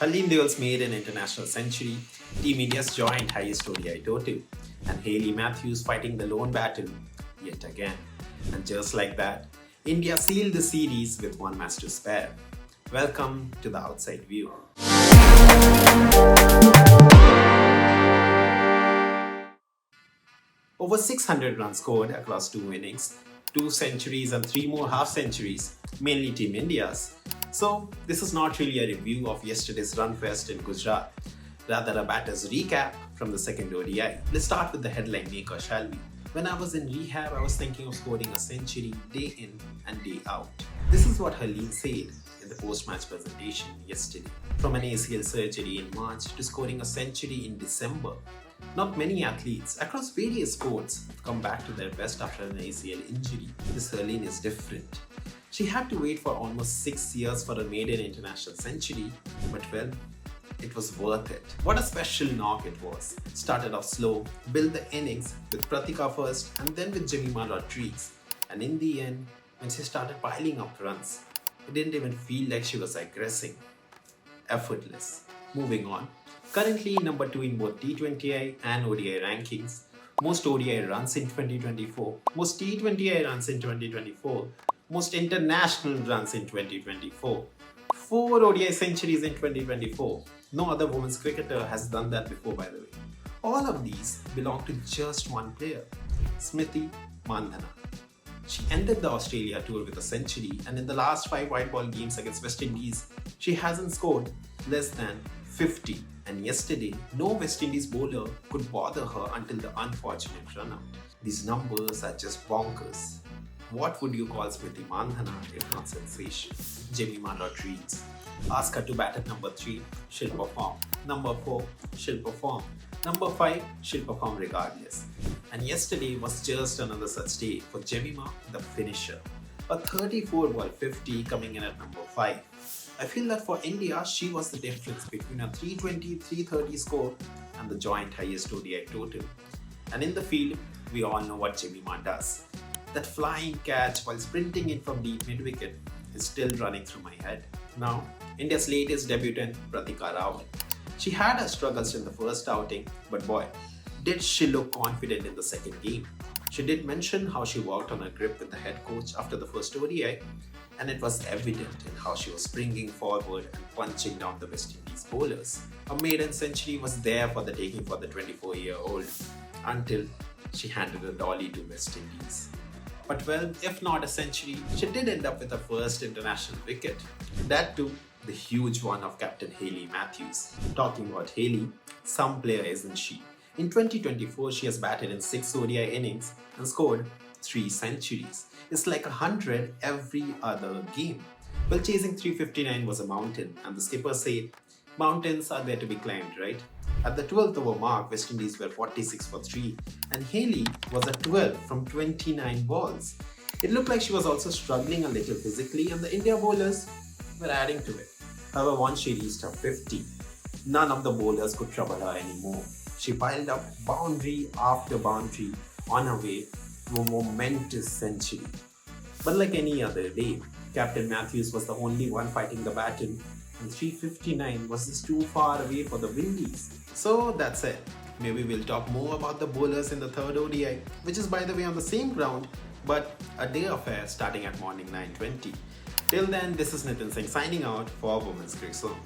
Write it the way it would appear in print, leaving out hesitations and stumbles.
Harleen Deol's made an international century, Team India's joint highest ODI total, and Hayley Matthews fighting the lone battle yet again. And just like that, India sealed the series with one match to spare. Welcome to the outside view. Over 600 runs scored across 2 innings, 2 centuries and 3 more half centuries, mainly Team India's. So this is not really a review of yesterday's run fest in Gujarat, rather a batter's recap from the second ODI. Let's start with the headline maker, shall we? When I was in rehab, I was thinking of scoring a century day in and day out. This is what Harleen said in the post-match presentation yesterday. From an ACL surgery in March to scoring a century in December, not many athletes across various sports come back to their best after an ACL injury. This Harleen is different. She had to wait for almost 6 years for a maiden international century, but well, it was worth it. What a special knock it was. Started off slow, built the innings with Pratika first and then with Jemimah Rodriguez. And in the end, when she started piling up runs, it didn't even feel like she was aggressing. Effortless. Moving on. Currently number 2 in both T20I and ODI rankings. Most ODI runs in 2024. Most T20I runs in 2024. Most international runs in 2024. 4 ODI centuries in 2024. No other women's cricketer has done that before, by the way. All of these belong to just one player, Smriti Mandhana. She ended the Australia tour with a century, and in the last 5 white ball games against West Indies, she hasn't scored less than 50. And yesterday, no West Indies bowler could bother her until the unfortunate run out. These numbers are just bonkers. What would you call Smriti Mandhana if not sensation? Jemimah Rodriguez. Ask her to bat at number 3, she'll perform. Number 4, she'll perform. Number 5, she'll perform regardless. And yesterday was just another such day for Jemimah, the finisher. A 34 ball 50 coming in at number 5. I feel that for India, she was the difference between a 320-330 score and the joint highest ODI total. And in the field, we all know what Jemimah does. That flying catch while sprinting in from deep mid-wicket is still running through my head. Now, India's latest debutant, Pratika Rawal. She had her struggles in the first outing, but boy, did she look confident in the second game. She did mention how she worked on her grip with the head coach after the first ODI, and it was evident in how she was springing forward and punching down the West Indies bowlers. A maiden century was there for the taking for the 24-year-old until she handed a dolly to West Indies. But well, if not a century, she did end up with her first international wicket. That too, the huge one of Captain Hayley Matthews. Talking about Hayley, some player isn't she? In 2024, she has batted in 6 ODI innings and scored 3 centuries. It's like 100 every other game. Well, chasing 359 was a mountain, and the skipper said, mountains are there to be climbed, right? At the 12th over mark, West Indies were 46 for 3, and Hayley was at 12 from 29 balls. It looked like she was also struggling a little physically, and the India bowlers were adding to it. However, once she reached her 50, none of the bowlers could trouble her anymore. She piled up boundary after boundary on her way to a momentous century. But like any other day, Captain Matthews was the only one fighting the battle, and 359 was just too far away for the Windies. So that's it. Maybe we'll talk more about the bowlers in the third ODI, which is by the way on the same ground, but a day affair starting at morning 9:20. Till then, this is Nitin Singh signing out for Women's CricZone.